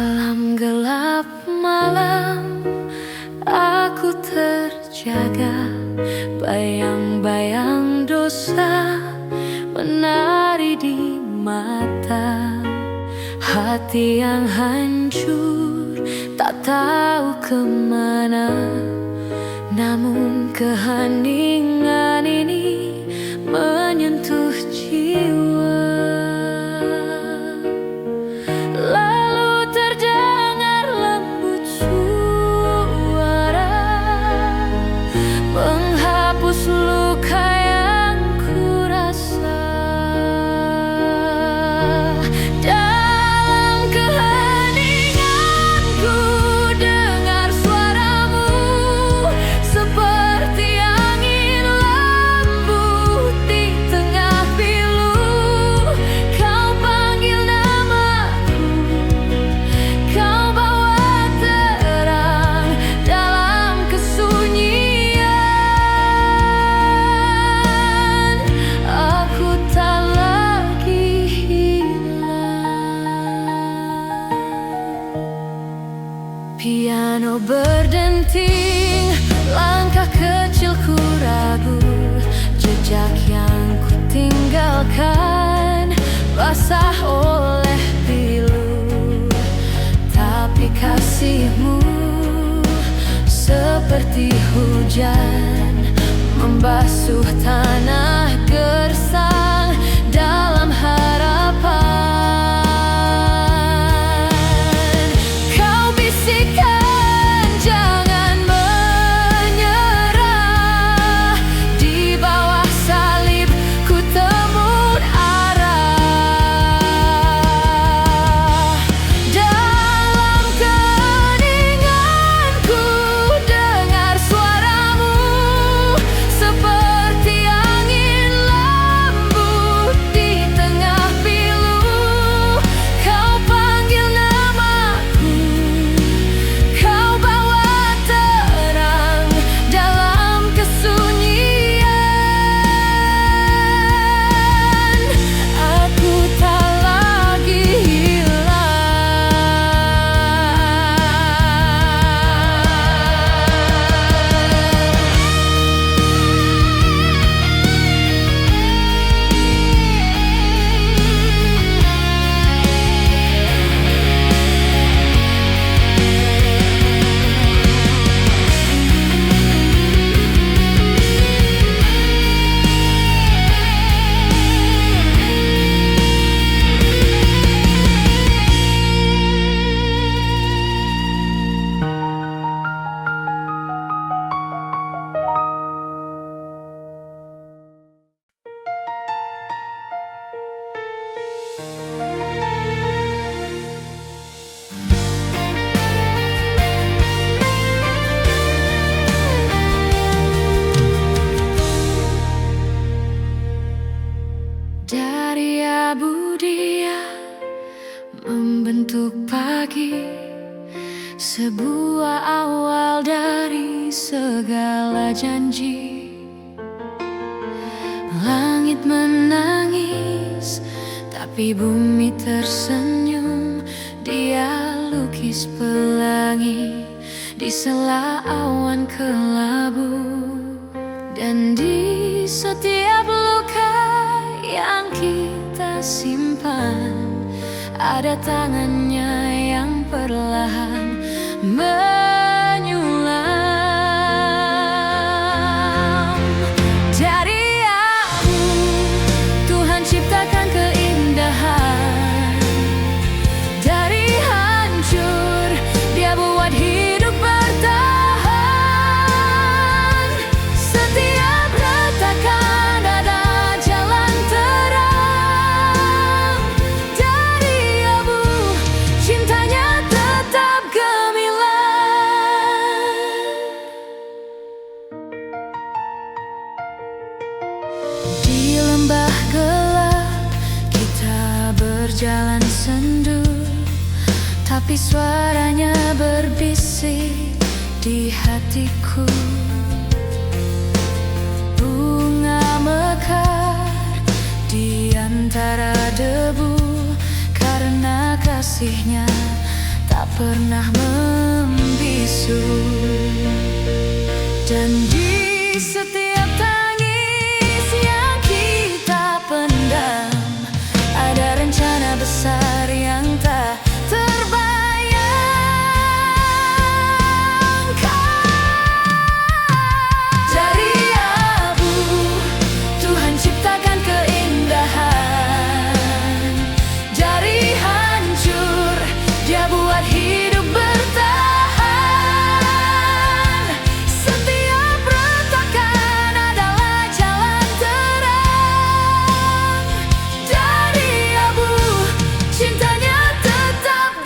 Dalam gelap malam, aku terjaga. Bayang-bayang dosa menari di mata. Hati yang hancur, tak tahu kemana. Namun keheningan ini menyentuh jiwa. Lalu terdengar lembut suara menghapus luka yang kurasa. Dalam keheninganku dengar suaramu seperti angin lembut di tengah pilu. Kau panggil namaku, kau bawa terang dalam kesunyian. Aku tak lagi hilang. Piano berdenting, langkah kecilku ragu. Jejak yang ku tinggalkan basah oleh pilu. Tapi kasihmu seperti hujan membasuh tanah gersang dalam harapan. Kau bisikkan jangan menyerah. Di bawah salib ku temun arah. Dalam keheninganku dengar suaramu seperti angin lembut di tengah pilu. Kau panggil namaku, kau bawa terang dalam kesunyian. Aku tak lagi hilang. Dari abu dia membentuk pagi, sebuah awal dari segala janji. Langit menangis, tapi bumi tersenyum. Dia lukis pelangi di sela awan kelabu. Dan di setiap luka yang kita simpan, ada tangannya yang perlahan menyulam. Dari abu Tuhan ciptakan keindahan. Dari hancur Dia buat hidup bertahan. Setiap retakan ada jalan terang. Dari abu cintanya tetap gemilang. Di lembah gelap kita berjalan sendu, tapi suaranya berbisik di hatiku. Bunga mekar di antara debu, karena kasihnya tak tak pernah membisu. Dan di setiap tangis yang kita pendam, ada rencana besar yang tak terbayangkan. Dari abu Tuhan ciptakan keindahan, dari hancur Dia buat hidup bertahan. Setiap retakan adalah jalan terang. Dari abu cintanya tetap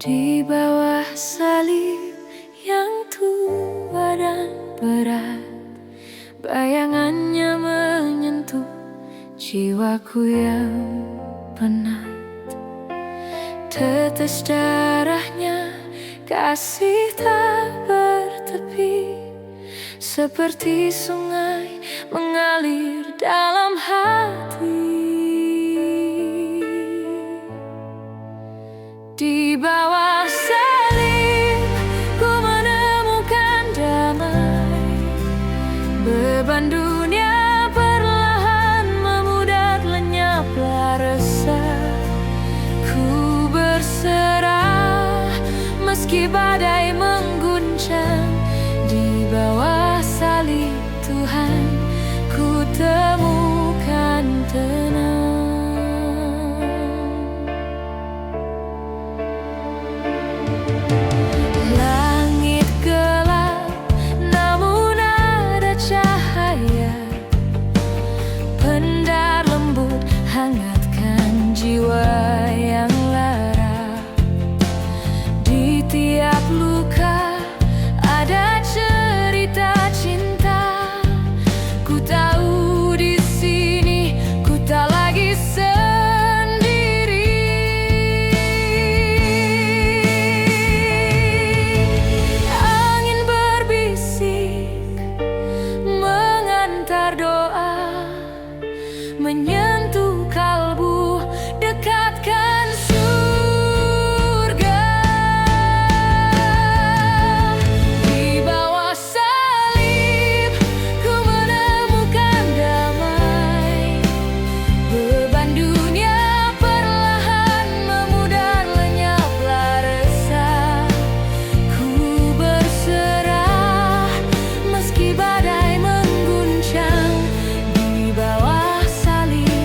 di bawah salib yang tua dan berat, bayangannya menyentuh jiwaku yang penat. Tetes darahnya, kasih tak bertepi, seperti sungai mengalir dalam hati. Di bawah salib ku menemukan damai, beban dunia perlahan memudar, lenyaplah resah. Ku berserah meski badai mengguncang. Di bawah salib Tuhan ku temukan tenang. Hangatkan jiwa yang lara. Di tiap luka ada cerita cinta. Ku tahu di sini ku tak lagi sendiri. Angin berbisik mengantar doa, menyentuh kalbu, dekatkan surga. Di bawah salib ku menemukan damai, beban dunia perlahan memudar, lenyaplah resah. Ku berserah meski badai mengguncang. Di bawah salib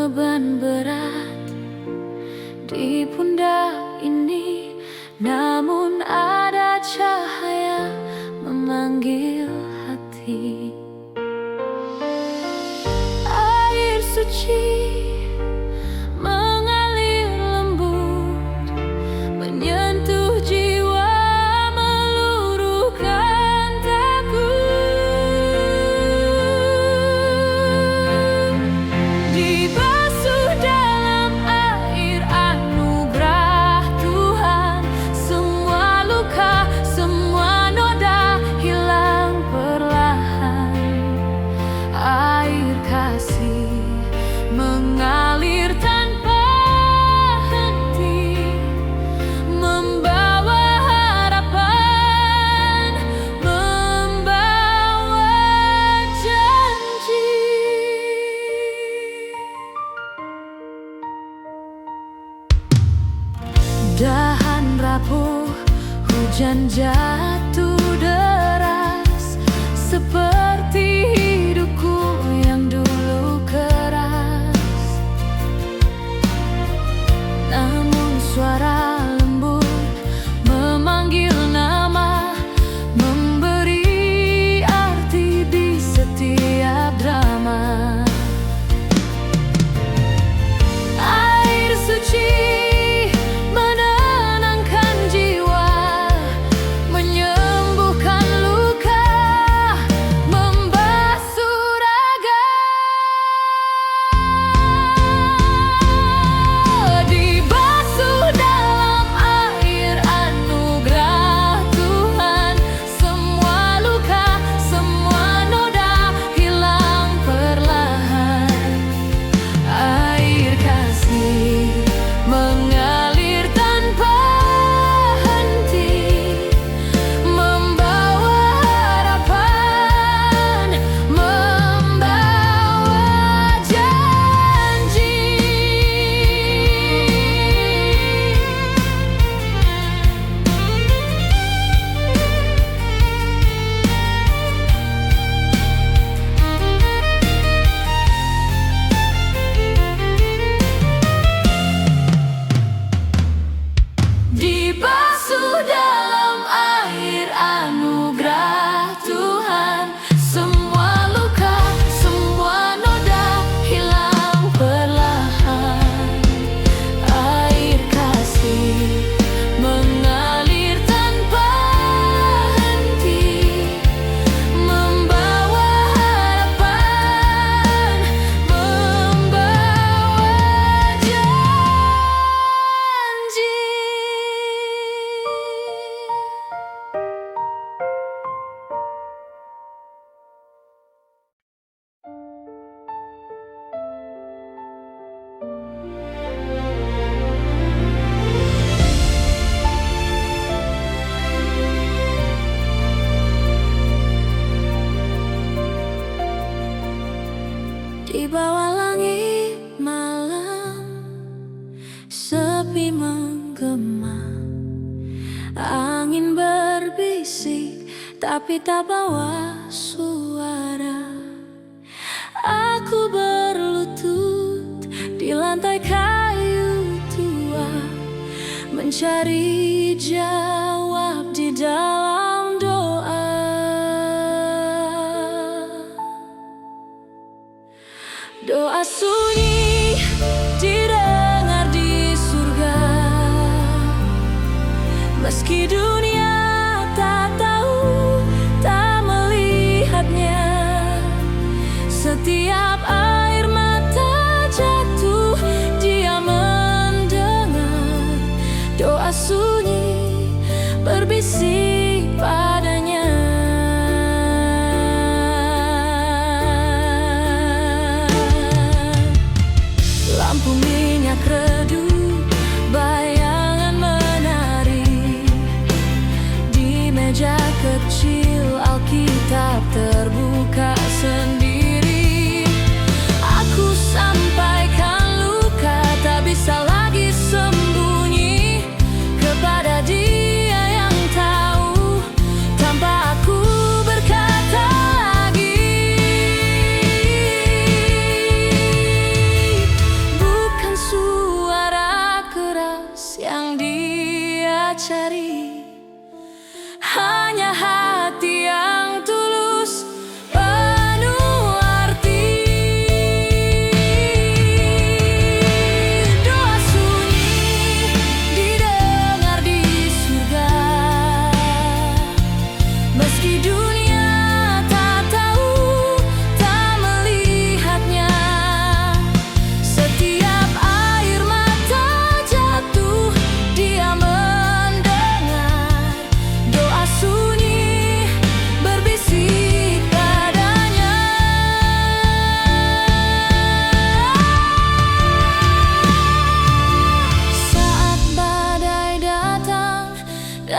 beban berat di pundak ini, namun ada cahaya memanggil hati. Air suci mengalir lembut, menyentuh jiwa, meluruhkan takut. Dibasuh dalam air anugerah Tuhan, semua luka, semua noda hilang perlahan. Air kasih mengalir tanpa henti, membawa harapan, membawa janji. Dahan rapuh, hujan jatuh deras, seperti hidupku yang dulu keras. Namun suara lembut memanggil nama, memberi arti di setiap drama. Air suci menenangkan jiwa, menyembuhkan luka, membasuh raga. Dibasuh dalam air anugerah Tuhan, semua luka, semua noda hilang perlahan. Air kasih mengalir tanpa henti, membawa harapan, membawa janji. Dibasuh dalam air anugerah Tuhan, semua luka, semua noda hilang perlahan. Air kasih mengalir tanpa henti, membawa harapan, membawa janji. Di bawah langit malam, sepi menggema, angin berbisik tapi tak bawa suara. Aku berlutut di lantai kayu tua, mencari jawab di dalam doa. Doa sunyi didengar di surga, meski dunia tak tahu, tak melihatnya. Setiap air mata jatuh, dia mendengar doa sunyi berbisik padanya. Lampu minyak redup, bayangan menari di meja kecil, Alkitab terbuka sendiri. Aku sampaikan luka, tak bisa lagi sembunyi kepada Dia yang tahu, tanpa aku berkata lagi.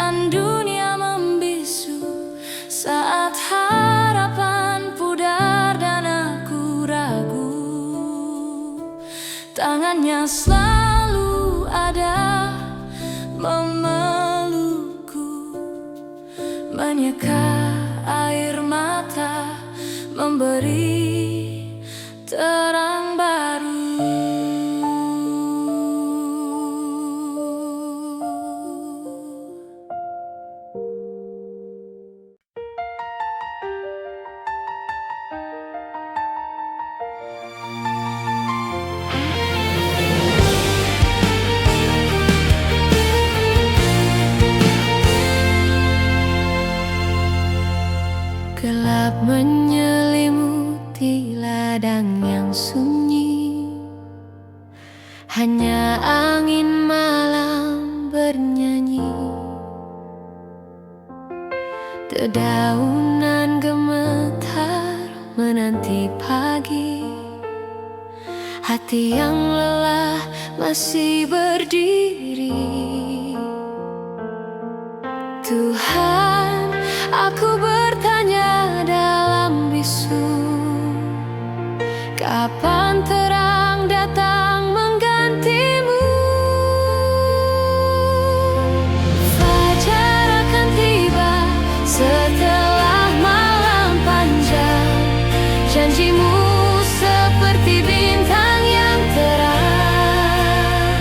dan dunia membisu. Saat harapan pudar dan aku ragu, tangannya selalu ada memelukku, menyeka air mata, memberi terang baru. Gelap menyelimuti ladang yang sunyi, hanya angin malam bernyanyi. Dedaunan gemetar menanti pagi, hati yang lelah masih berdiri. Tuhan, aku bertanya dalam bisu, kapan terang datang menggantimu? Fajar akan tiba setelah malam panjang, janjimu seperti bintang yang terang.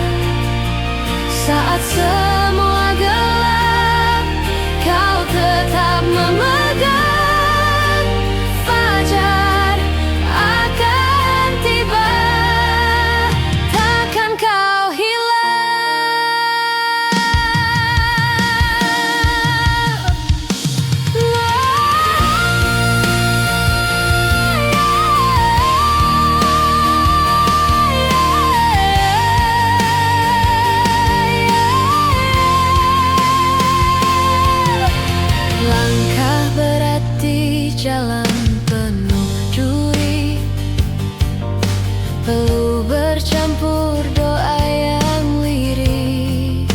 Saat semua gelap, kau tetap memegang. Fajar akan tiba, takkan kau langkah berat di jalan penuh duri, perlu bercampur doa yang lirih.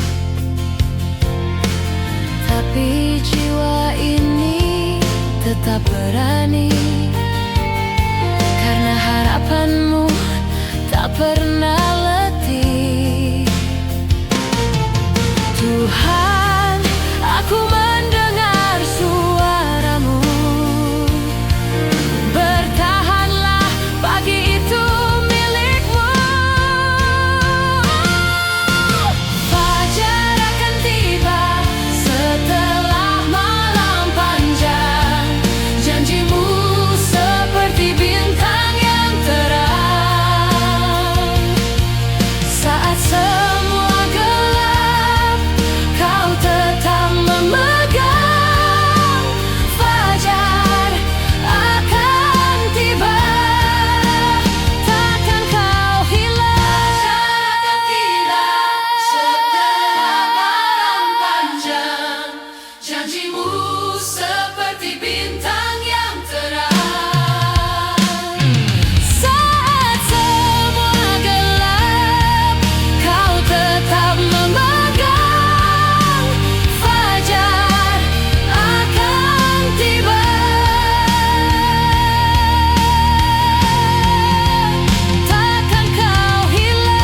Tapi jiwa ini tetap berani, karena harapanmu tak pernah letih. Tuhan, aku mendengar suaramu, bertahanlah, pagi itu milikmu. Fajar akan tiba setelah malam panjang, janjimu seperti bintang yang terang. Saat semua gelap, kau tetap memegang. Fajar akan tiba, takkan kau hilang. Setelah malam panjang, janjimu seperti bintang yang terang. Saat semua gelap, kau tetap memegang. Fajar akan tiba, takkan kau hilang.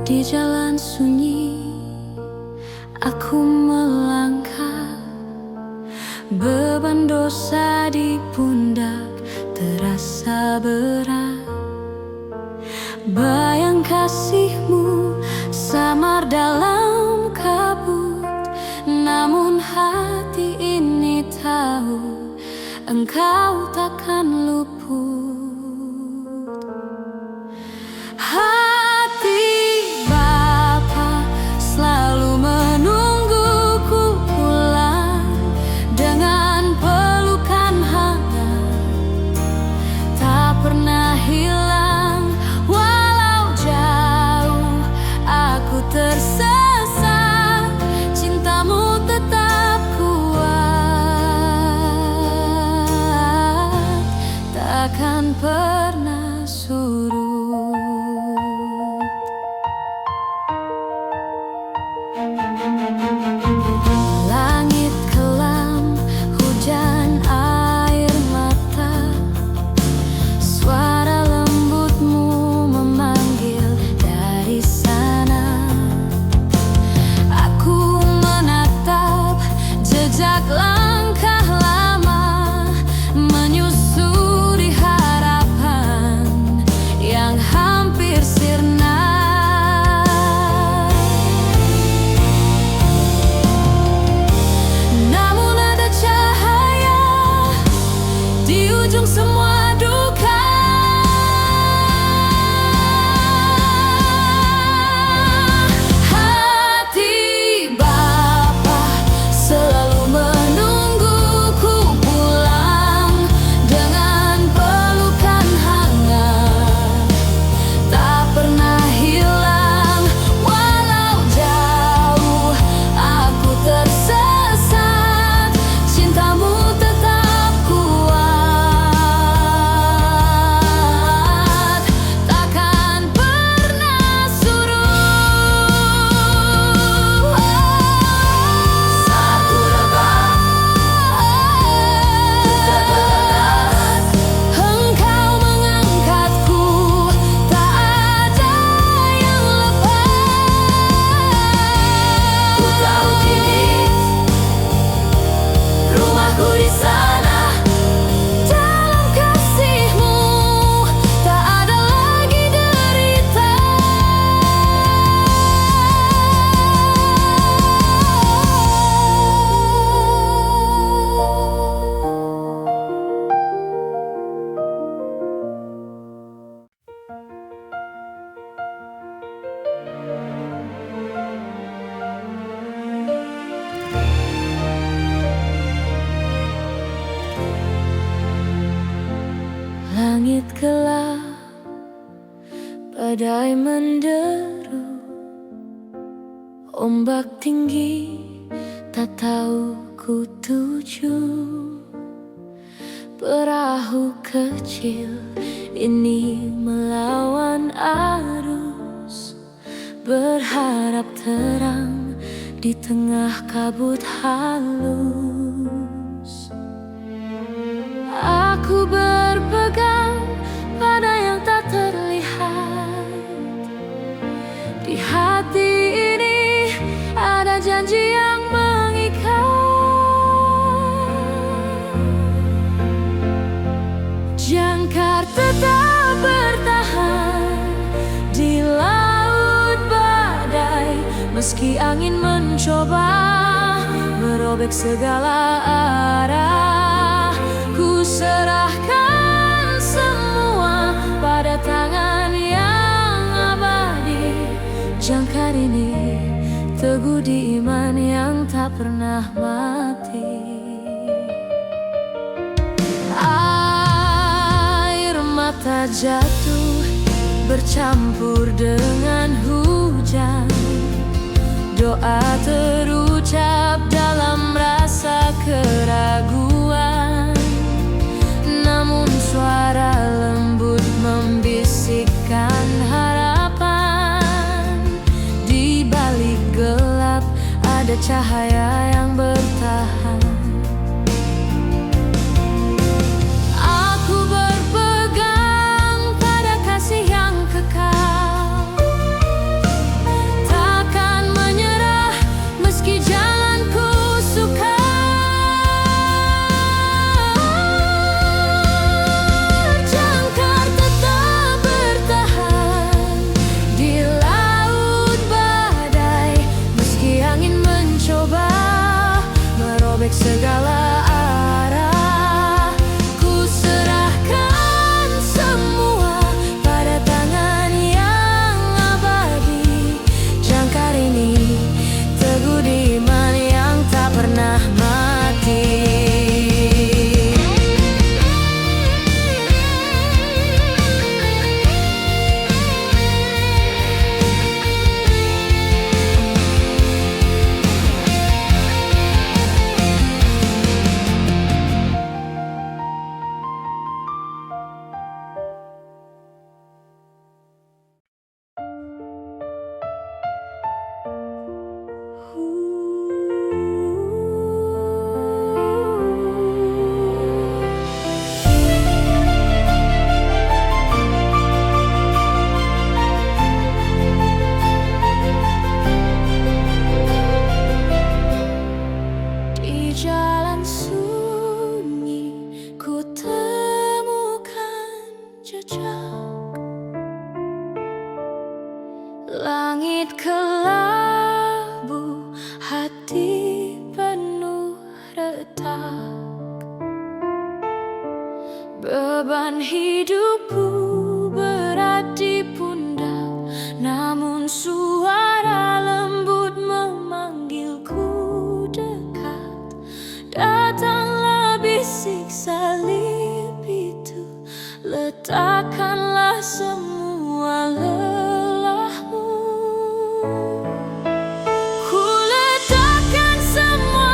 Di jalan sunyi, aku melangkah, beban dosa di pundak terasa berat. Bayang kasihmu samar dalam kabut, namun hati ini tahu engkau takkan luput. Hati Bapa selalu menungguku pulang dengan pelukan hangat, tak pernah hilang Badai menderu, ombak tinggi, tak tahu ku tuju. Perahu kecil ini melawan arus, berharap terang di tengah kabut halus. Aku berpegang pada yang tak terlihat. Di hati ini ada janji yang mengikat. Jangkar tetap bertahan di laut badai, meski angin mencoba merobek segala arah. Ku serahkan semua pada tangan yang abadi. Jangkar ini teguh di iman yang tak pernah mati. Air mata jatuh bercampur dengan hujan. Doa terucap dalam rasa keraguan. Namun suara lembut membisikkan harapan. Di balik gelap ada cahaya yang bertahan. Aku berpegang pada kasih yang kekal, takkan menyerah meski jalanku sukar. Jangkar tetap bertahan di laut badai, meski angin mencoba merobek segala arah. Ku serahkan semua pada tangan yang abadi. Jangkar ini teguh di iman yang tak pernah mati. Di jalan sunyi ku temukan jejak. Langit kelabu, hati penuh retak. Beban hidupku berat di pundak, namun suara lembut memanggilku dekat. Datanglah bisik salib itu, letakkanlah semua lelahmu. Ku letakkan semua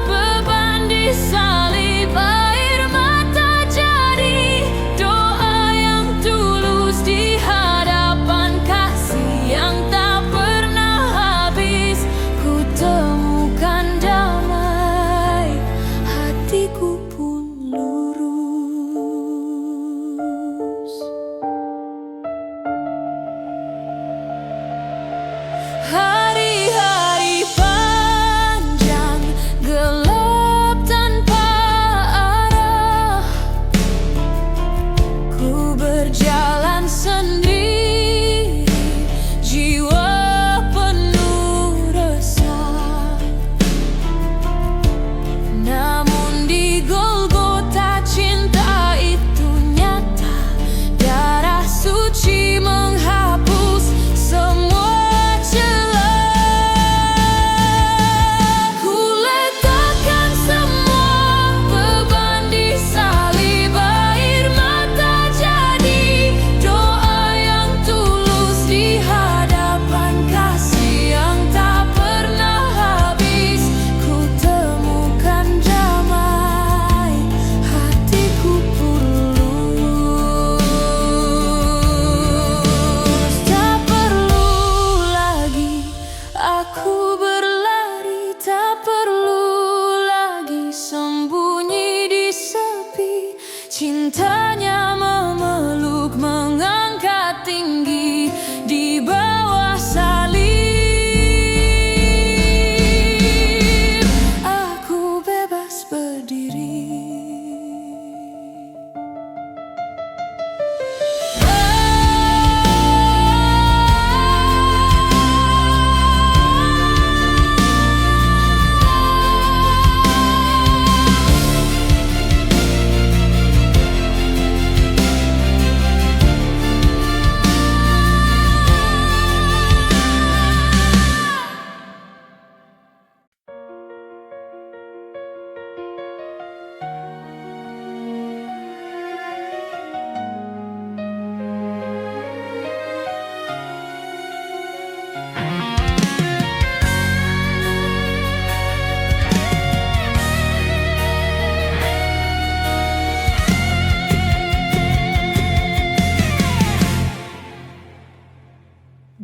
beban di salib. Air mata jadi doa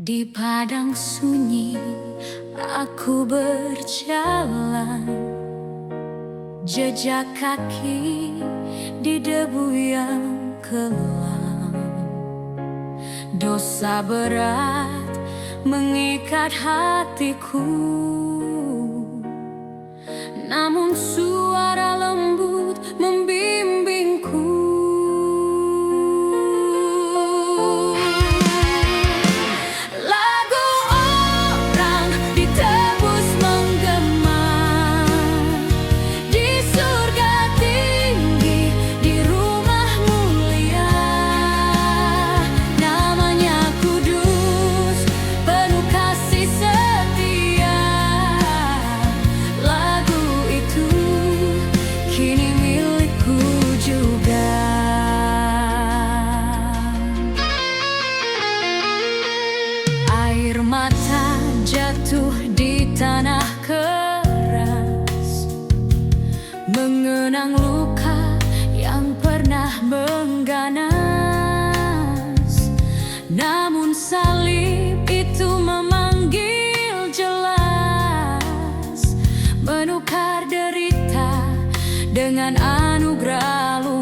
Di padang sunyi aku berjalan, jejak kaki di debu yang kelam. Dosa berat mengikat hatiku, namun suara lembut membimbingku. Air mata jatuh di tanah keras, mengenang luka yang pernah mengganas. Namun salib itu memanggil jelas, menukar derita dengan anugerah luas.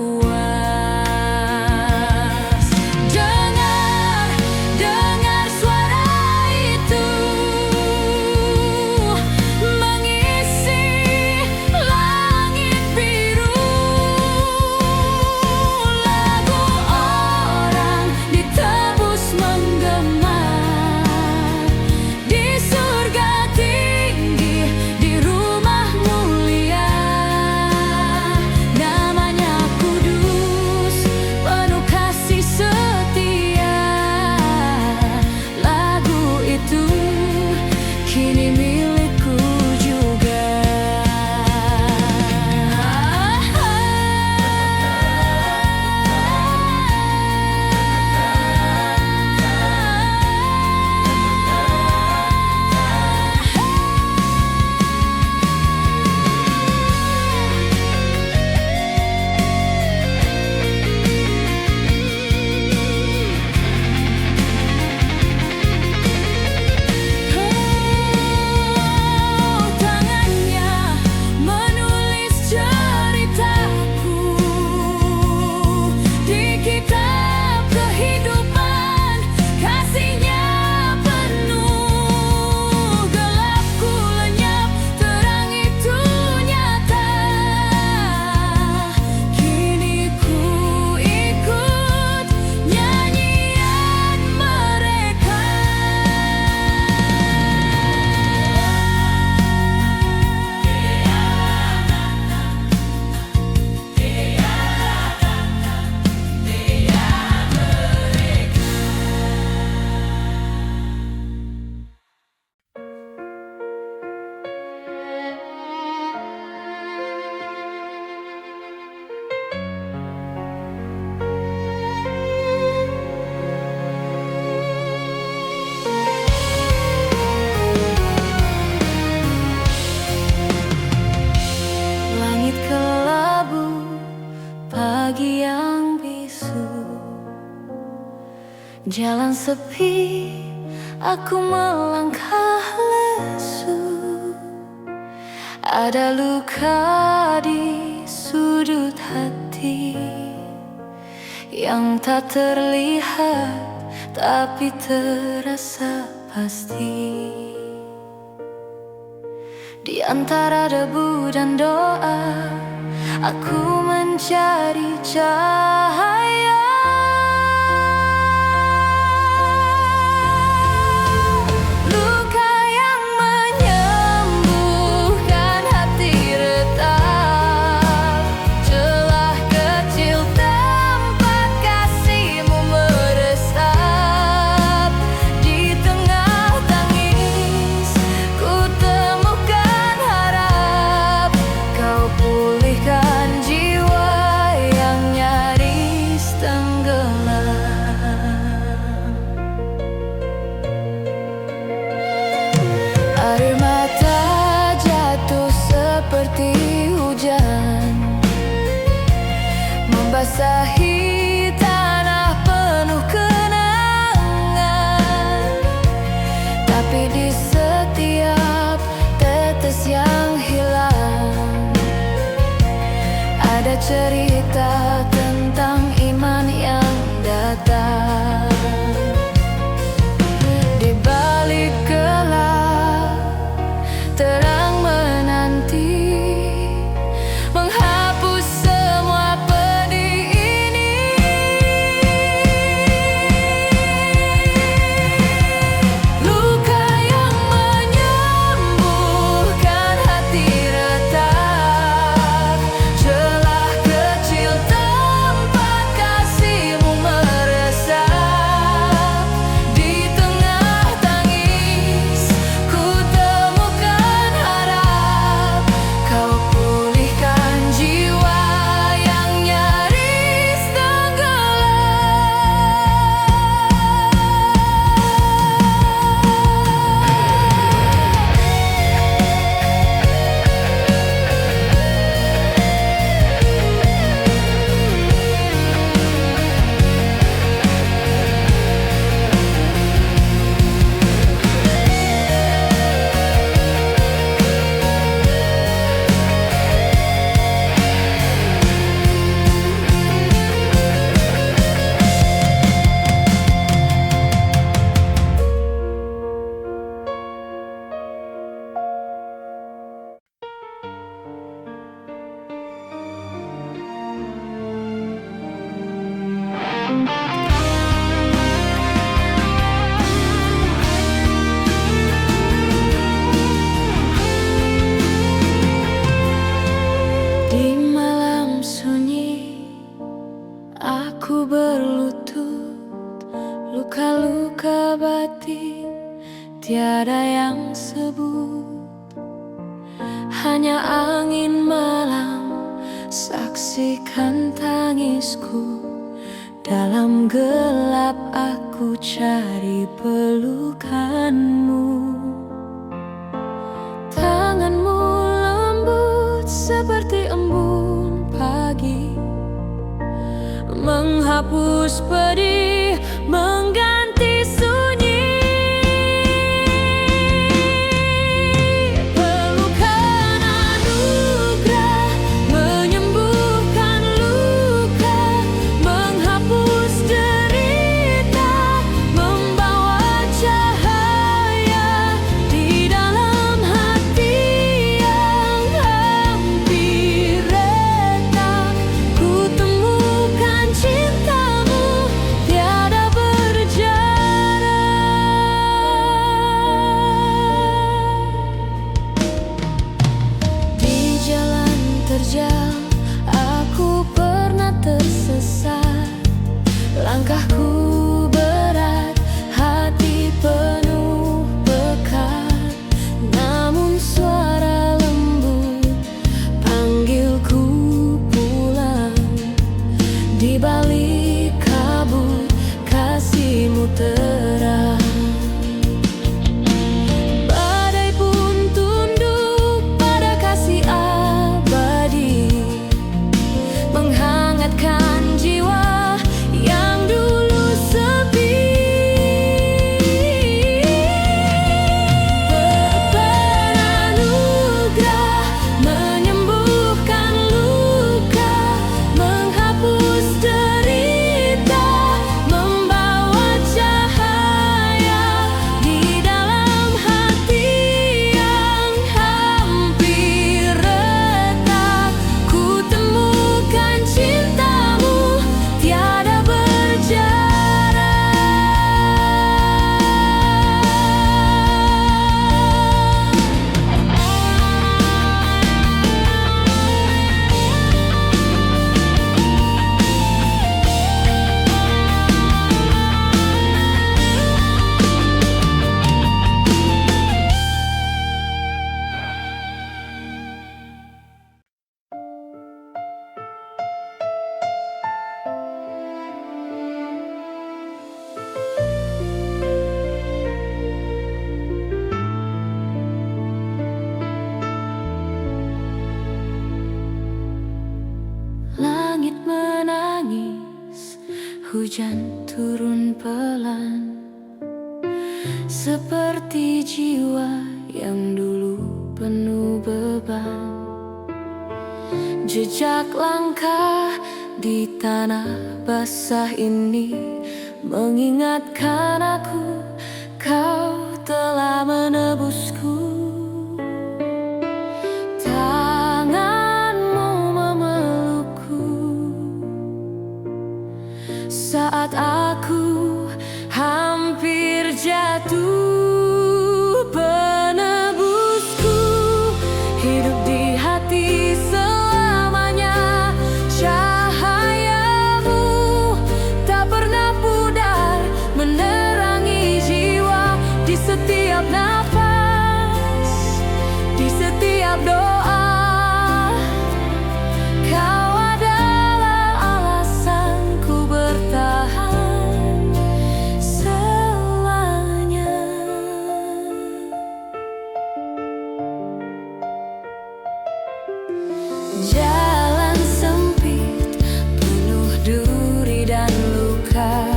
Pagi yang bisu, jalan sepi, aku melangkah lesu. Ada luka di sudut hati yang tak terlihat tapi terasa pasti. Di antara debu dan doa, aku mencari cahaya. Luka yang menyembuhkan hati retak, celah kecil tempat kasihmu meresap. Di tengah tangis ku temukan harap, kau pulihkan jiwa yang nyaris tenggelam. Air mata jatuh seperti hujan, membasahi tanah penuh kenangan. cerita tentang iman yang datang. Di balik gelap, terang menanti, menghapus semua pedih ini. Luka yang menyembuhkan hati retak, celah kecil tempat kasihmu meresap. Di tengah tangis ku temukan harap, kau pulihkan jiwa yang nyaris di malam sunyi aku berlutut, luka-luka batin tiada yang sebut. Hanya angin malam saksikan tangisku, dalam gelap aku cari pelukanmu. Tanganmu lembut seperti embun pagi, menghapus pedih, mengganti sunyi. Pelukan anugerah menyembuhkan luka, menghapus derita, membawa cahaya di dalam hati yang hampir retak. Ku temukan cintamu tiada berjarak. Di jalan terjal aku pernah tersesat, langkahku berat, hati penuh bekat. Namun suara lembut panggilku pulang, di balik kabut kasihmu terang. Badai pun tunduk pada kasih abadi, menghangatkan jiwa yang dulu sepi. Beranugerah menyembuhkan luka, menghapus derita, membawa cahaya di dalam hati yang hampir retak. Ku temukan cintamu tiada berjarak. Langit menangis, hujan turun pelan, seperti jiwa yang dulu penuh beban. Jejak langkah di tanah basah ini mengingatkan aku, kau telah menebusku. Tanganmu memelukku saat aku hampir jatuh. Penebusku hidup di hati selamanya. Cahayamu tak pernah pudar menerangi jiwa di setiap nafas, di setiap doa. Kau adalah alasanku bertahan selamanya. Jalan sempit penuh duri dan luka,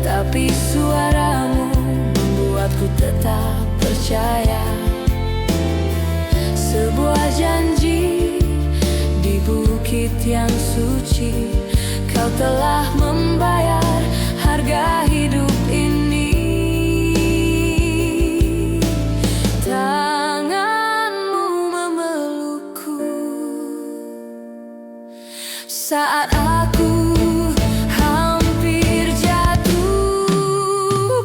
tapi suaramu membuatku tetap percaya. Sebuah janji di bukit yang suci, kau telah membayar harga hidup ini. Tanganmu memelukku saat aku hampir jatuh.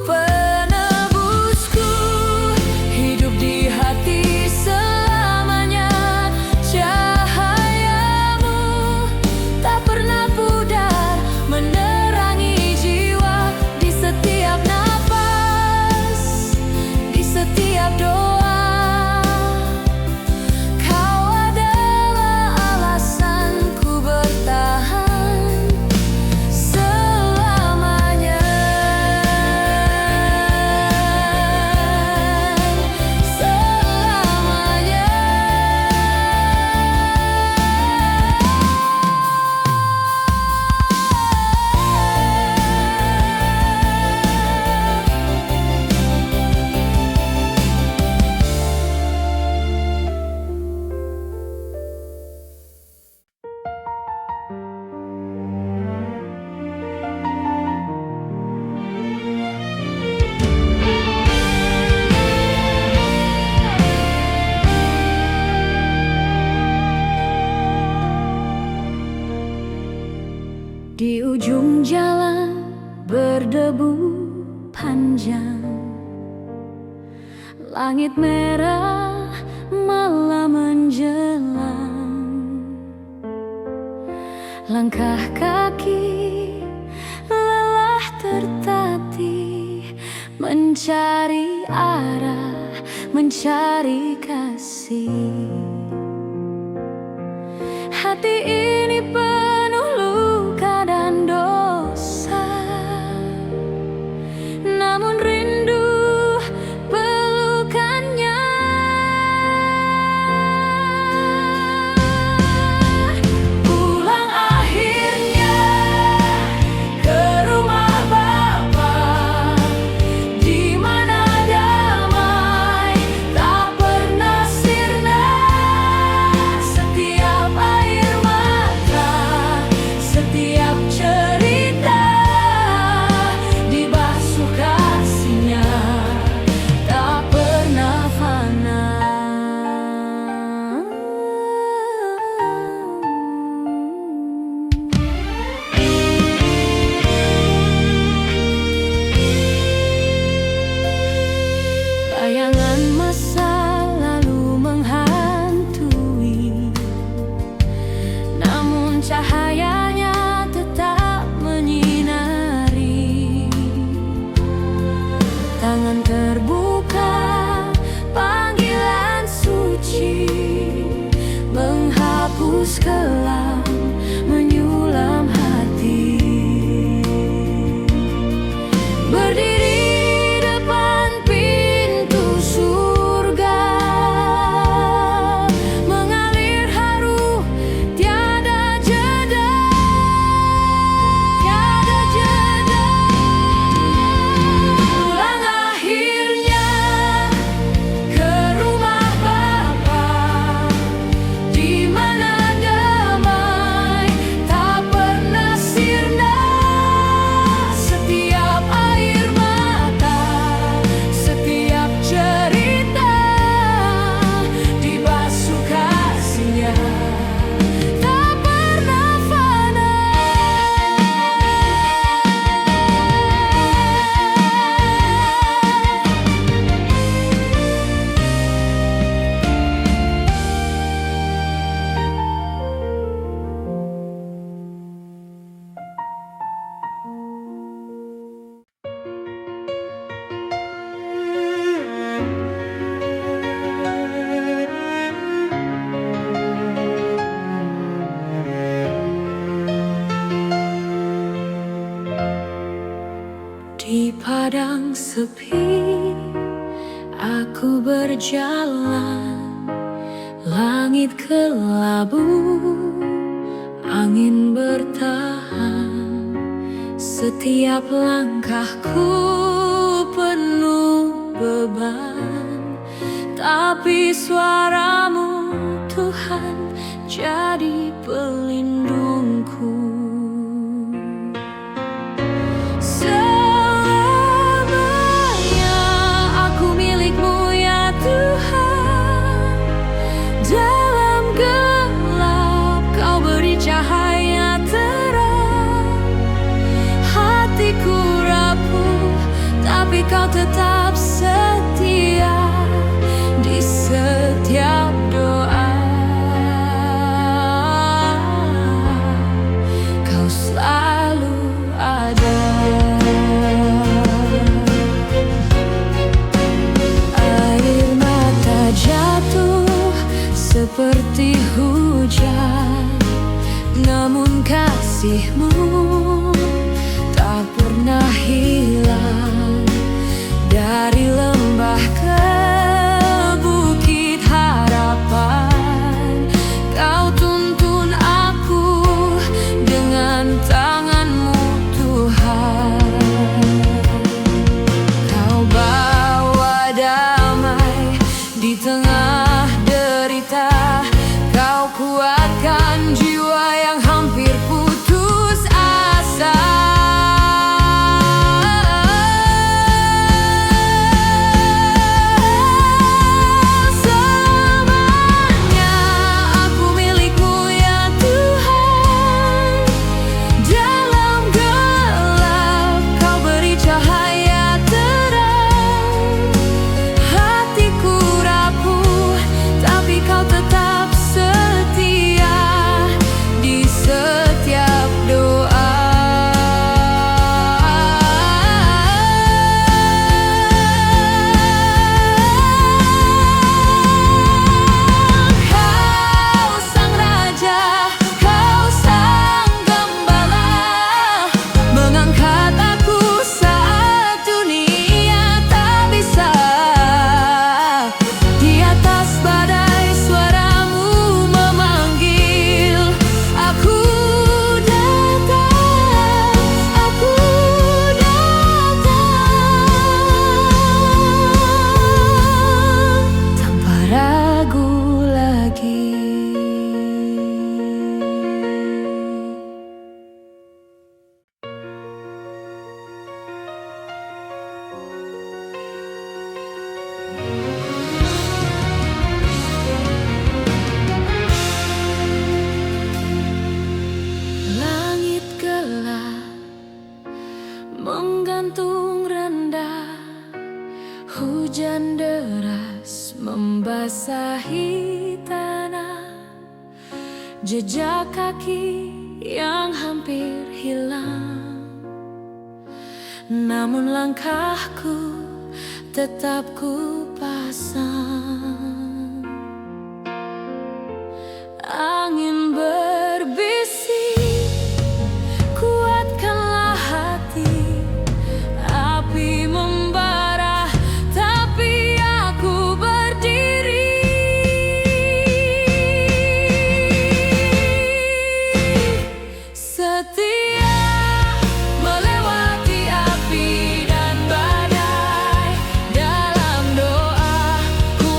Penebusku hidup di hati selamanya. Cahayamu tak pernah pudar menerangi jiwa di setiap nafas, di setiap doa. Kau adalah alasanku bertahan selamanya. Selamanya. Di ujung jalan berdebu panjang, langit merah malam menjelang. Langkah kaki lelah tertatih, mencari arah, mencari kasih. Hati ini penuh luka dan dosa, namun rindu pelukannya. Pulang akhirnya ke rumah Bapa, di mana damai tak pernah sirna. Setiap air mata, setiap cerita dibasuh kasihnya, tak pernah fana. Bayangan masa lalu menghantui, namun cahayanya tetap menyinari. Tangan terbuka, panggilan suci menghapus kelam, menyulam hati. Berdiri depan pintu surga, mengalir haru tiada jeda, tiada jeda. Pulang akhirnya ke rumah Bapa, di mana padang sepi, aku berjalan, langit kelabu, angin bertahan. Setiap langkahku penuh beban, tapi suaramu Tuhan jadi pelindungku. Selamanya aku milik-Mu ya Tuhan. Dalam gelap Kau beri cahaya terang. Hatiku rapuh, tapi Kau tetap setia di setiap doa. Kau selalu ada. Air mata jatuh seperti hujan, namun kasih-Mu tak pernah hilang. Dari lembah ke bukit harapan, Kau tuntun aku dengan tangan-Mu Tuhan. Kau bawa damai di tengah derita, Kau kuatkan jiwa yang hampir putus asa. Selamanya aku milik-Mu ya Tuhan. Dalam gelap Kau beri cahaya terang. Hatiku rapuh, tapi Kau tetap setia di setiap doa. Kau sang raja, Kau sang gembala, mengangkat aku saat dunia tak bisa. Di atas badai suara-Mu memanggil, aku datang, aku datang, tanpa ragu lagi. Langit gelap menggantung rendah, hujan deras membasahi tanah. Jejak kaki yang hampir hilang, namun langkahku tetap ku pasang. Angin berbisik, kuatkanlah hati. Api membara, tapi aku berdiri. Setia melewati api dan badai. Dalam doa ku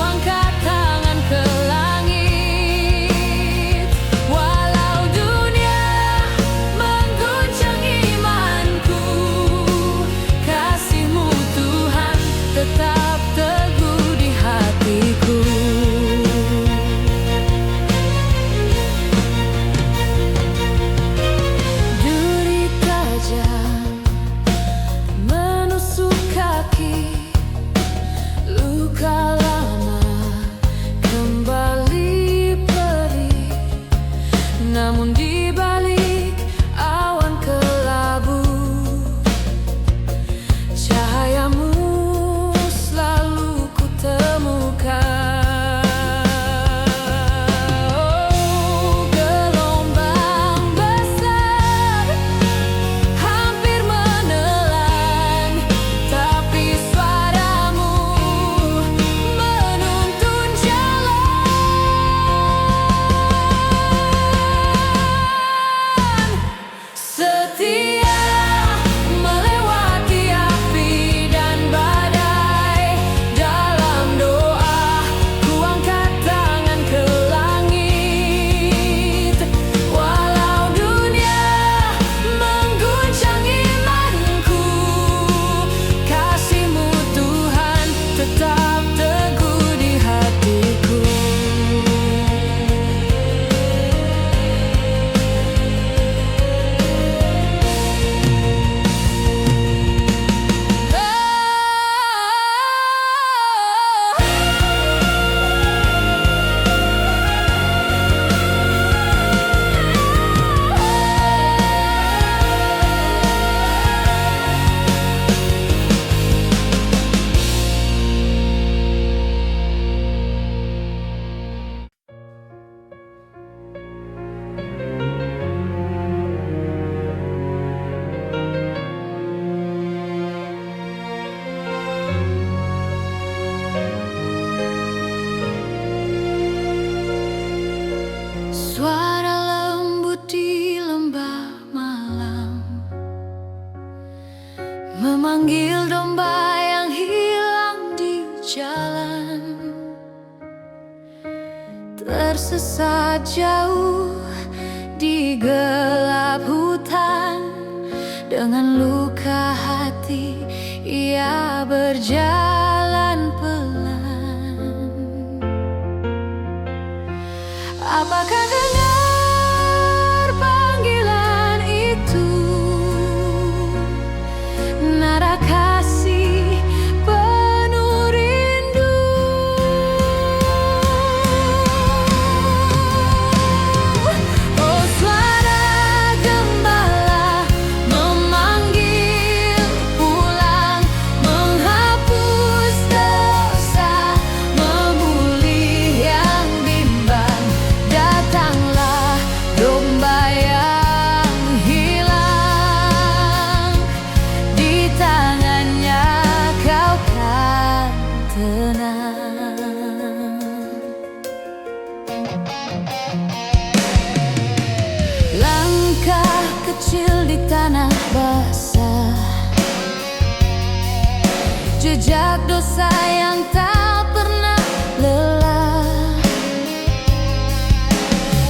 dosa jauh di gelap hutan. Dengan luka hati ia berjalan pelan. Apakah dengar panggilan itu? Nada kasih penuh rindu. Oh, suara gembala memanggil pulang, menghapus dosa, memulih yang bimbang. Datanglah domba yang hilang, di tangannya kau kan tenang. Langkah kecil di tanah basah, jejak dosa yang tak pernah lelah.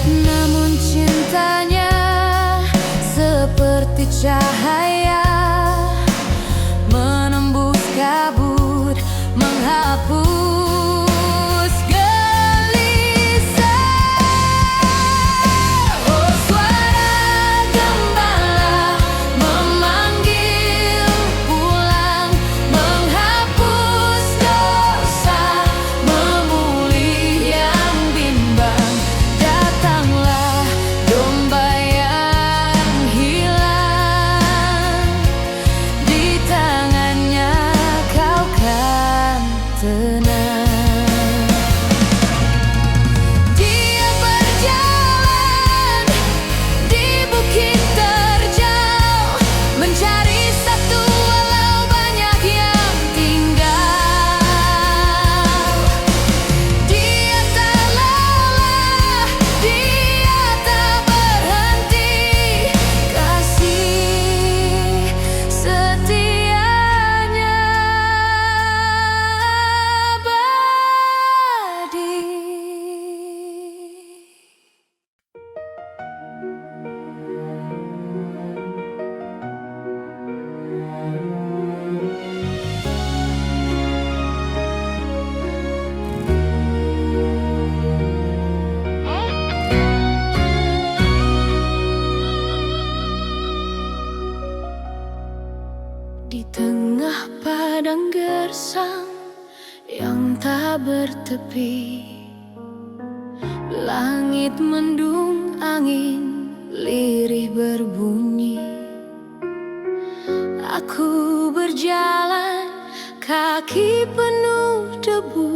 Namun cintanya seperti cahaya, menembus kabut, menghapus gelisah. Oh, suara gembala memanggil pulang, menghapus dosa, memulih yang bimbang. Datanglah domba yang hilang, di tangannya kau kan tenang. Dia berjalan di bukit terjal, mencari satu walau banyak yang tinggal. Dia tak lelah, dia tak berhenti, kasih setianya abadi. Di tengah padang gersang yang tak bertepi, langit mendung, angin lirih berbunyi. Aku berjalan, kaki penuh debu,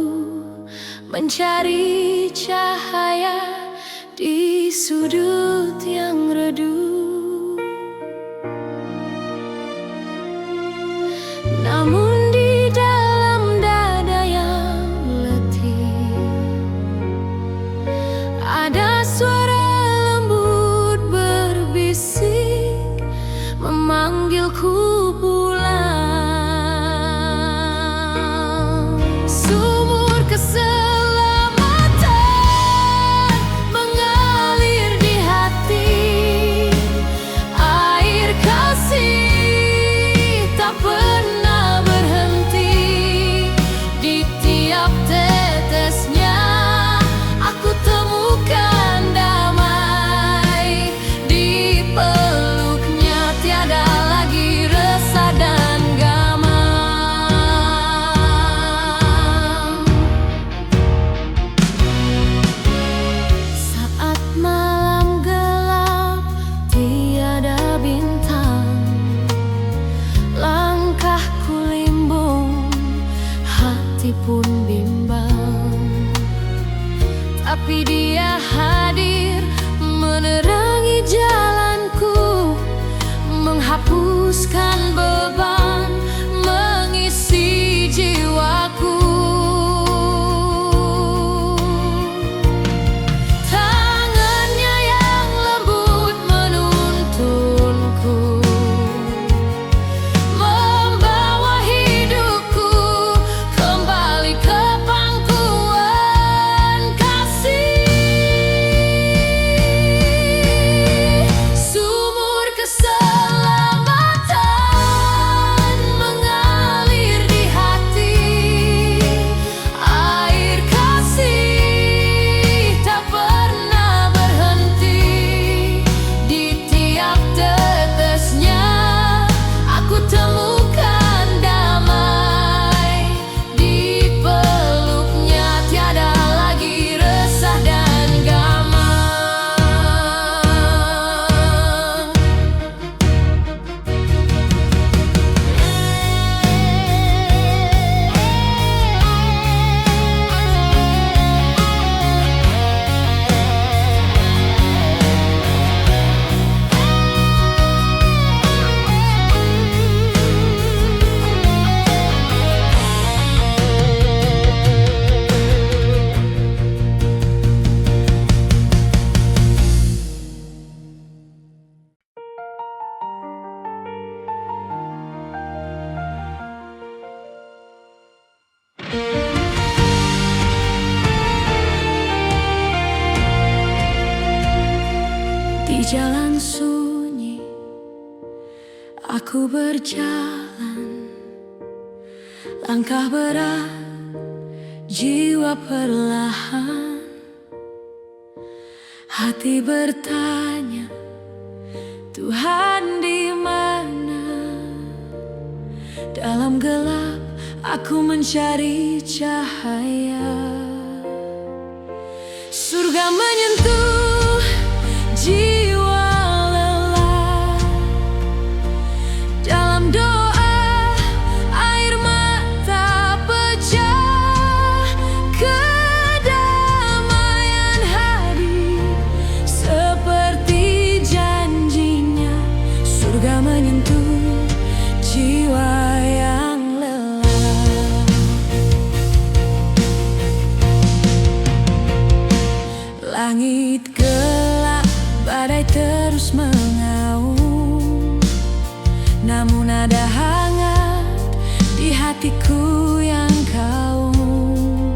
mencari cahaya di sudut yang redup. Namun di dalam dada yang letih, ada suara lembut berbisik, memanggilku pulang. Sumur keselamatan mengalir di hati, air kasih tak pernah berhenti. Di tiap tetesnya aku temukan damai, di peluknya tiada lagi resah dan gamang. Saat malam gelap tiada bintang, langkahku limbung, hati pun bimbang. Tapi dia hadir, menerangi jalanku, menghapuskan beban, mengisi jiwaku. Tangannya yang lembut menuntunku, membawa hidupku kembali ke pangkuan kasih. jalan sunyi aku berjalan, langkah berat, jiwa perlahan. Hati bertanya, Tuhan di mana? Dalam gelap aku mencari cahaya. Surga menyentuh jiwa lelah. Dalam doa air mata pecah. Kedamaian hadir seperti janjinya. Surga menyentuh jiwa yang lelah. Langit gelap, badai terus mengaum, namun ada hangat di hatiku yang kaum.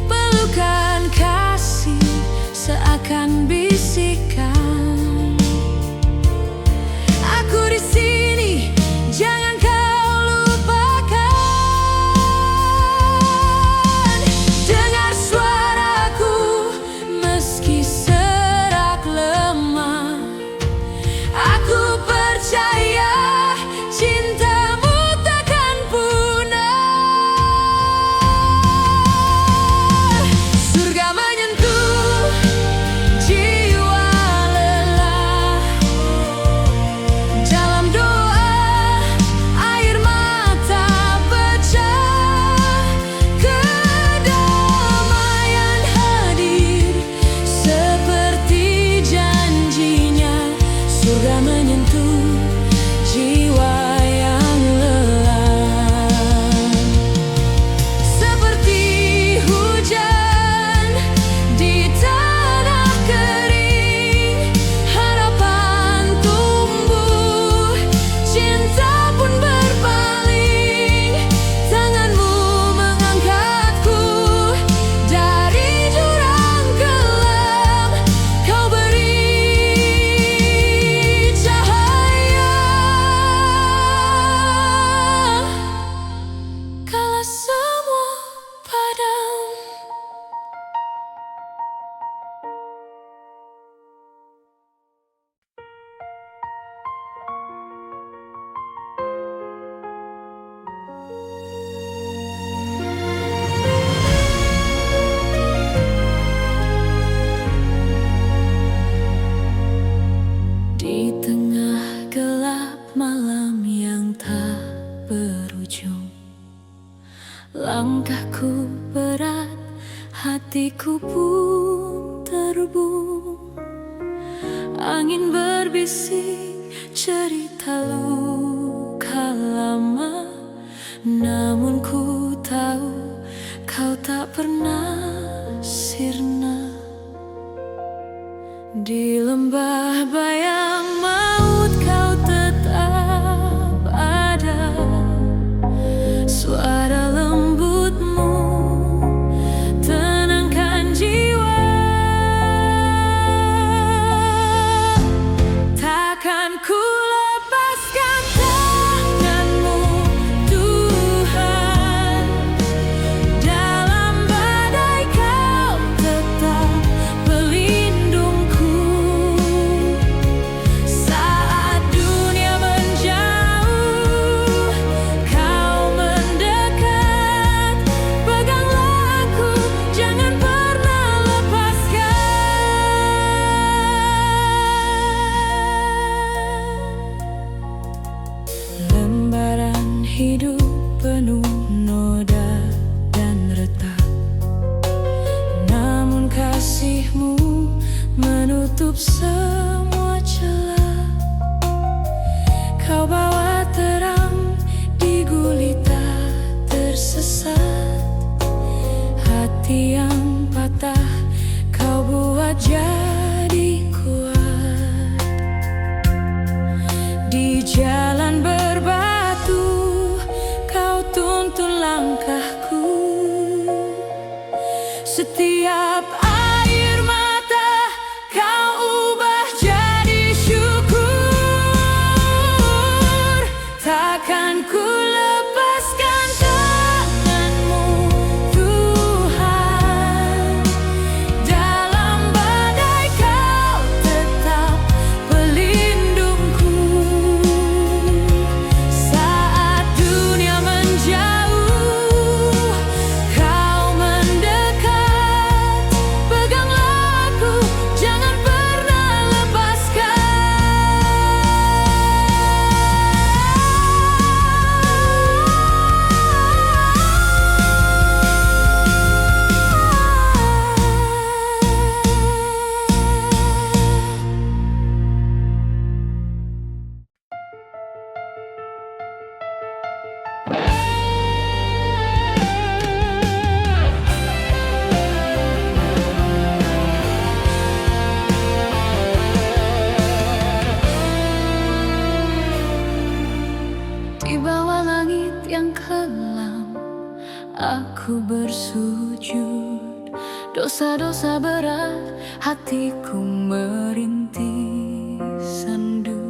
Pelukan kasih seakan bisikan, aku di sini, jangan kau lupakan. Dengar suaraku meski serak lemah. Aku percaya cintamu takkan punah. Surga menyentuh jiwa lelah. Dalam doa air mata pecah. Kedamaian hadir seperti janjinya. Surga menyentuh jiwa yang lelah. Seperti hujan di tanah kering, harapan tumbuh, cinta pun berpaling. Tanganmu mengangkatku dari jurang kelam. Kau beri cahaya kala semua padam. Di tengah gelap malam yang tak berujung, langkahku berat, hatiku pun terbung. Angin berbisik cerita luka lama, namun ku tahu kau tak pernah sirna. Di lembah bayang maut kau tetap ada. Suara lembutmu tenangkan jiwa. Takkan ku lepaskan tanganmu, Tuhan. Dalam badai kau tetap pelindungku. Saat dunia menjauh, kau mendekat. Peganglah aku, jangan pernah lepaskan. Lembaran hidup penuh noda dan retak, namun kasihmu menutup semua celah. Kau bawa terang di gulita tersesat. Hati yang patah kau buat jadi kuat. Di jalan berbatu kau tuntun langkahku. Setiap air mata kau ubah tenggelam, aku bersujud. Dosa-dosa berat, hatiku merintih sendu.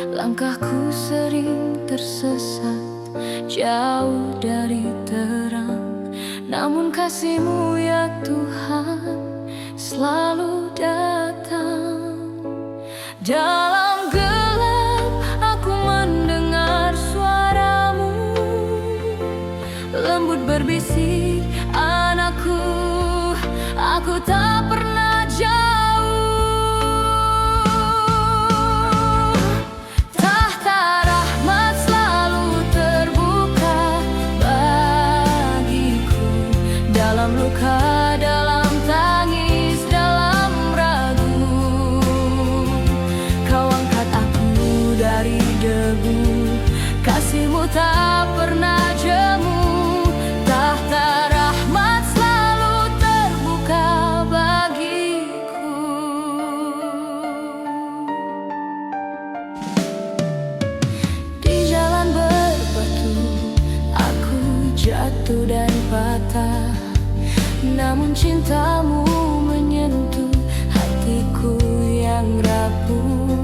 Langkahku sering tersesat, jauh dari terang. Namun kasih-Mu ya Tuhan selalu datang. Dalam gelap aku mendengar suara-Mu, lembut berbisik, anakku, aku tak pernah jauh. Tahta rahmat selalu terbuka bagiku. Dalam luka, dalam tangis, dalam ragu, Kau angkat aku dari debu. Kasih-Mu tak pernah jemu. Tahta rahmat selalu terbuka bagiku. Di jalan berbatu aku jatuh dan patah, namun cinta-Mu menyentuh hatiku yang rapuh.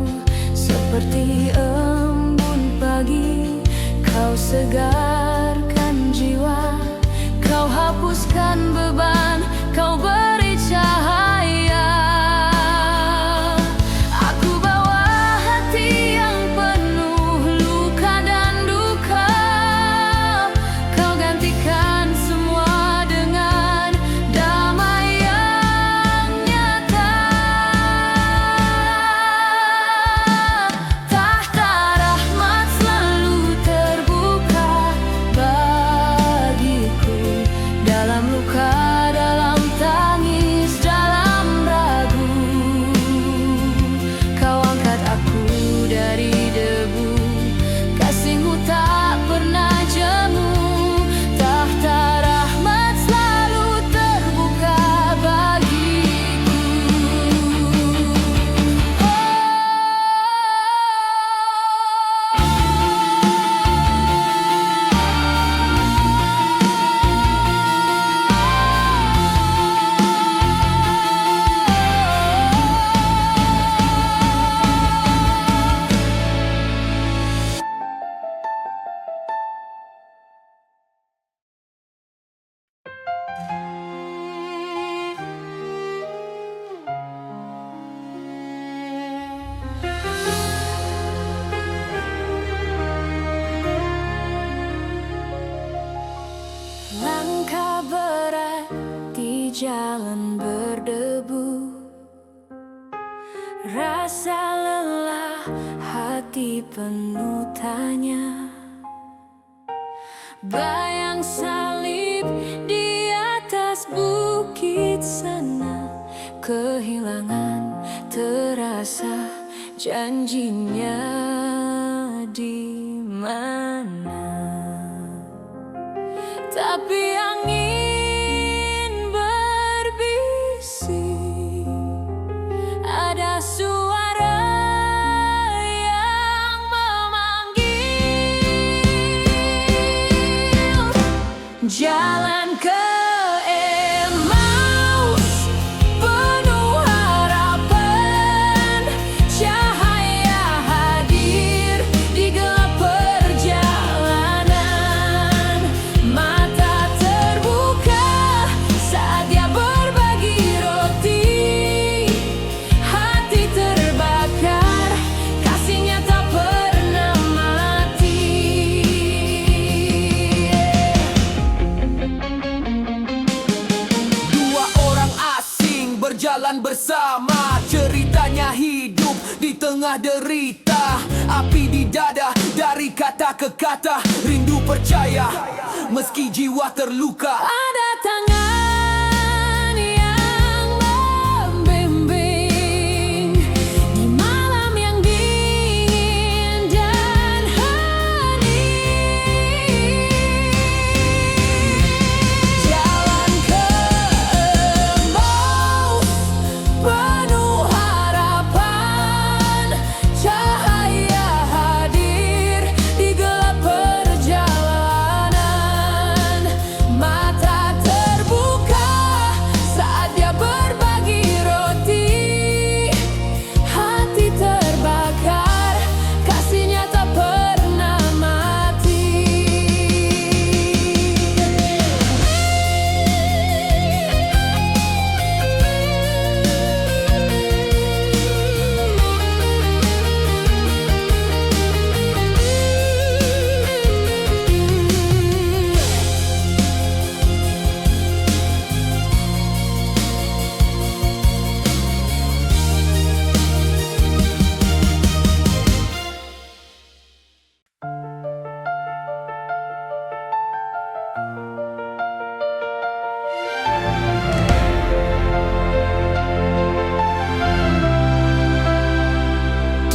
Seperti embun pagi, Kau segarkan jiwa. Kau hapuskan beban, Kau beri cahaya. Aku bawa hati yang penuh luka dan duka. Kau gantikan semua dengan damai yang nyata. Tahta rahmat selalu terbuka bagiku. Dalam luka, dalam tangis, dalam ragu, Kau angkat aku dari debu. Kasih-Mu tak pernah jemu. Tahta rahmat selalu terbuka bagiku. Langkah berat di jalan berdebu, rasa lelah, hati penuh tanya. Bayang salib di atas bukit sana, kehilangan terasa, janjinya di mana? Tapi angin berbisik, ada suara yang memanggil. Jalan ke Emmaus, penuh harapan. Cahaya hadir di gelap perjalanan. Mata terbuka saat Dia berbagi roti. Hati terbakar, kasih-Nya tak pernah mati. Dua orang asing berjalan bersama, ceritanya hidup di tengah derita. Api di dada dari kata ke kata, rindu percaya meski jiwa terluka. Ada tangan yang membimbing di malam yang dingin dan hening. Jalan ke Emmaus, penuh harapan. Cahaya hadir di gelap perjalanan.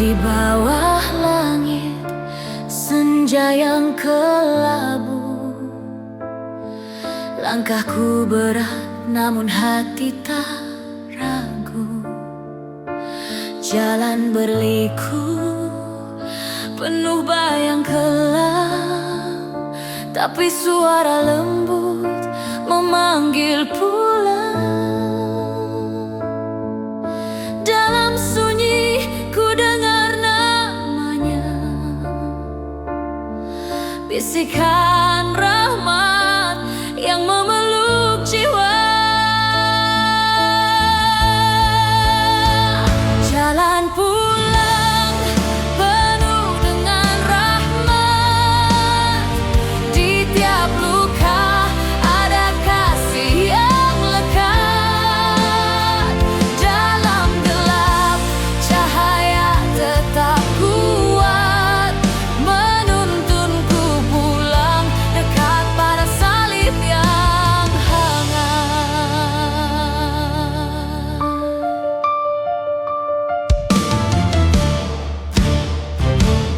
Di bawah langit senja yang kelabu, langkahku berat namun hati tak ragu. Jalan berliku penuh bayang kelam, tapi suara lembut memanggil pulang. Dalam sunyi ku dengar namanya, bisikan rahmat yang memeluk jiwa. Jalan pulang penuh dengan rahmat, di tiap luka ada kasih yang lekat. Dalam gelap cahaya tetap kuat, menuntunku pulang dekat pada salib yang hangat.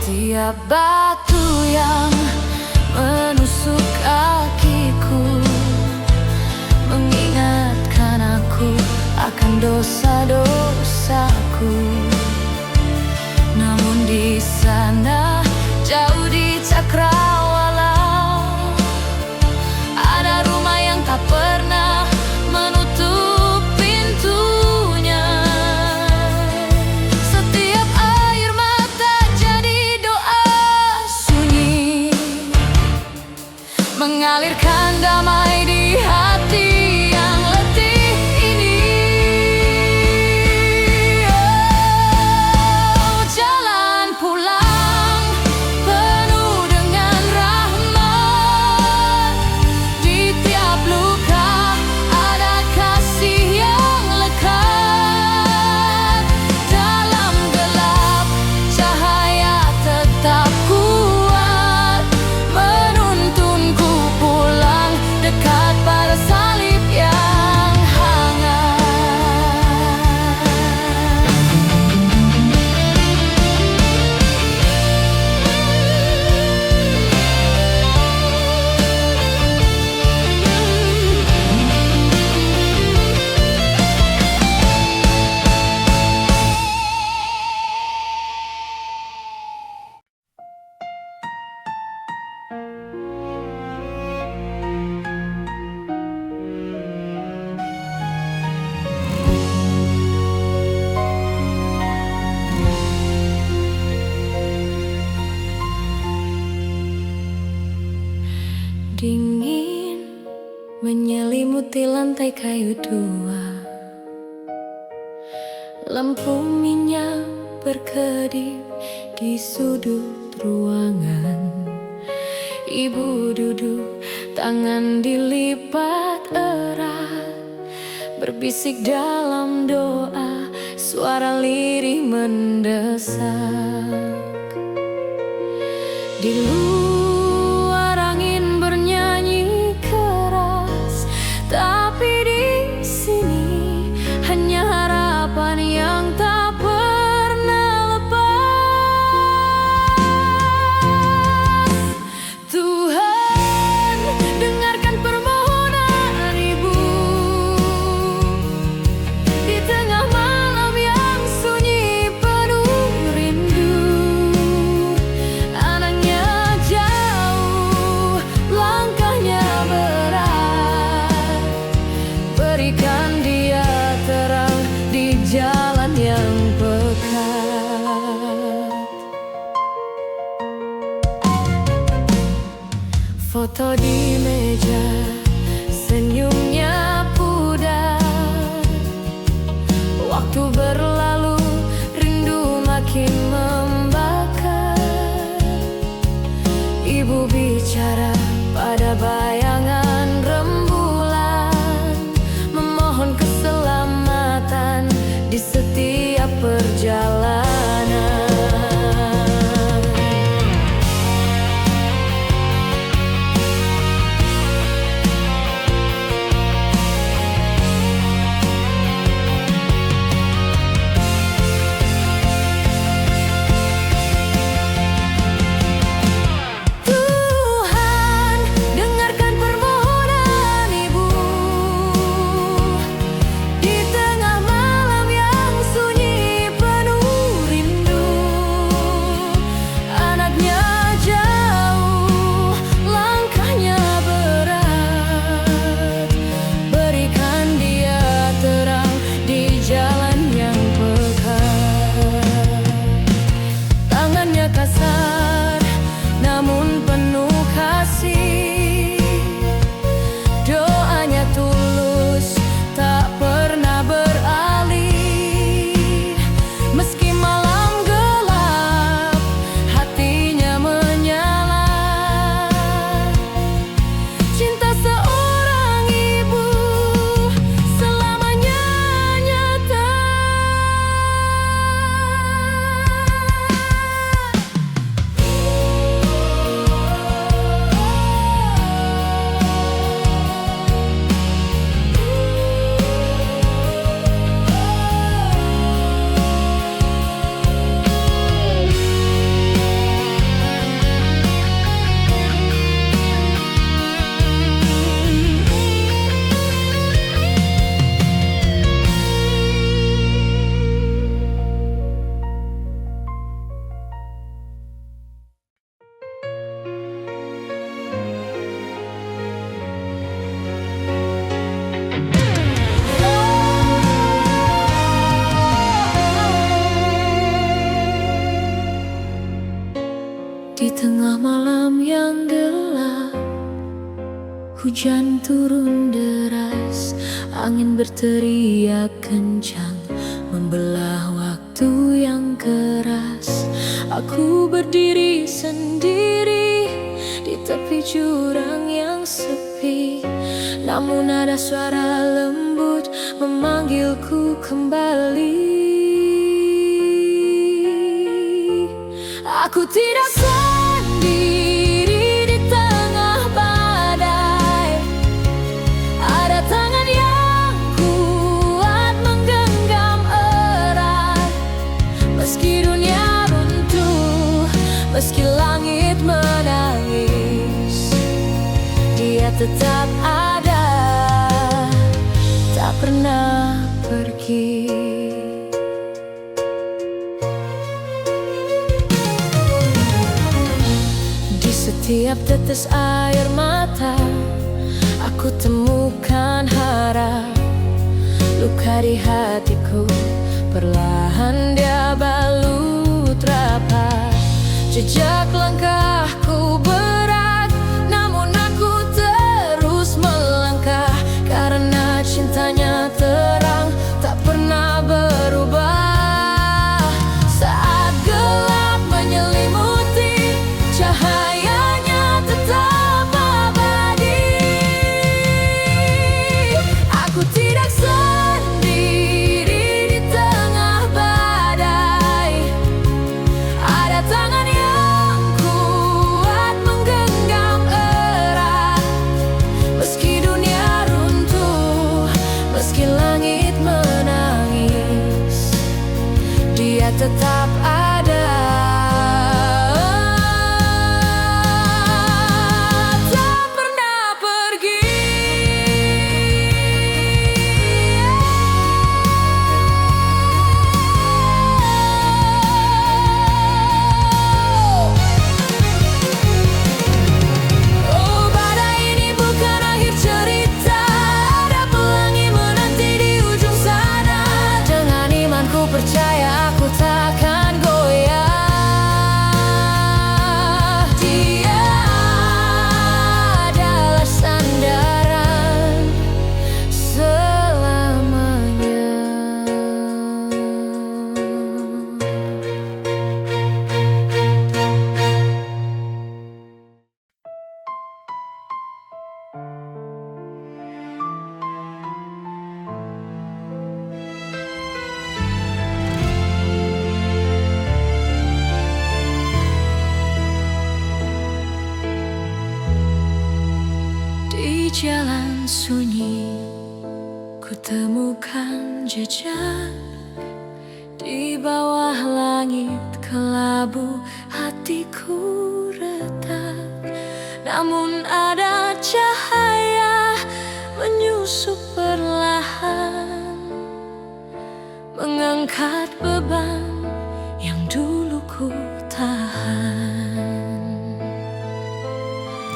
Tiap batu yang menusuk kakiku mengingatkan aku akan dosa-dosaku. Namun di sana jauh di cakrawala ada rumah yang tak pernah menutup pintunya. Setiap air mata jadi doa sunyi, mengalirkan damai di hati yang letih ini. Oh, jalan pulang penuh dengan rahmat, di tiap luka ada kasih yang lekat. Dalam gelap cahaya tetap kuat, menuntunku pulang dekat pada salib yang hangat. Dingin menyelimuti lantai kayu tua, lampu minyak berkedip di sudut ruangan. Ibu duduk, tangan dilipat erat, berbisik dalam doa, suara lirih mendesak. Di luar angin bernyanyi keras, tapi di sini hanya harapan yang tak pernah lepas. Tuhan, dengarkan permohonan Ibu di tengah malam yang sunyi penuh rindu. Anaknya jauh, langkahnya berat, berikan dia terang di jalan yang pekat. Foto di meja, senyumnya pudar. Waktu berlalu, rindu makin membakar. Ibu bicara pada bayangan rembulan, memohon keselamatan di setiap perjalanan. Hujan turun deras, angin berteriak kencang, membelah waktu yang keras. Aku berdiri sendiri di tepi jurang yang sepi, namun ada suara lembut memanggilku kembali. Aku tidak sendiri di tengah badai. Ada tangan yang kuat menggenggam erat. Meski dunia runtuh, meski langit menangis, Dia tetap ada, tak pernah pergi. Setiap tetes air mata, aku temukan harap. Luka di hatiku, perlahan dia balut rapat. Jejak langkahku berat, namun aku terus melangkah. Karena cintanya terang, tak pernah berubah. Saat gelap menyelimuti, cahaya tetap ada, tak pernah pergi. Oh, badai ini bukan akhir cerita. Ada pelangi menanti di ujung sana. Dengan imanku percaya aku takkan goyah. Dia adalah sandaran selamanya. Di jalan sunyi, ku temukan jejak. Di bawah langit kelabu, hatiku retak. Namun ada cahaya menyusup perlahan, mengangkat beban yang dulu ku tahan.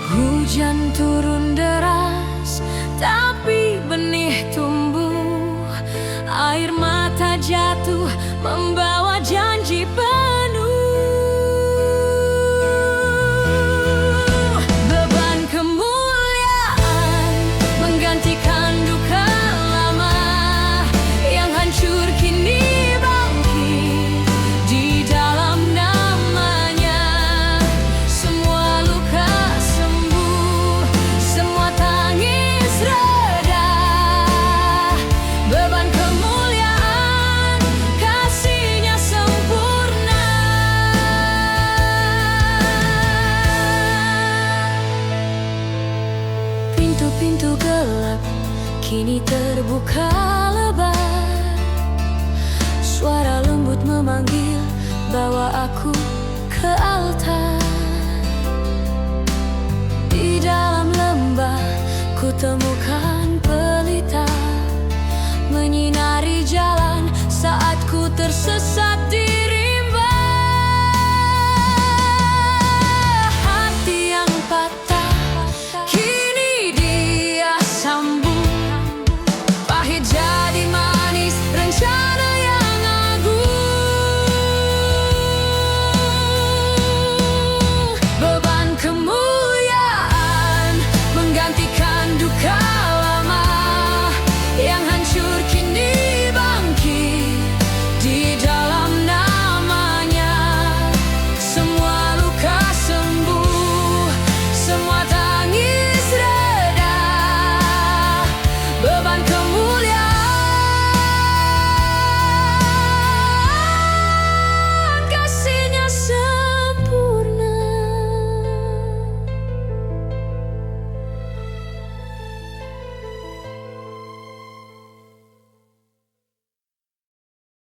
Hujan turun deras, tapi benih tumbuh. Air mata jatuh, membawa janji penuh. Beban kemuliaan menggantikan duka lama. Yang hancur kini bangkit di dalam namanya. Semua luka sembuh, semua tangis reda. Beban kemuliaan, kasihnya sempurna. Pintu-pintu gelap kini terbuka lebar. Suara lembut memanggil, bawa aku ke altar. Di dalam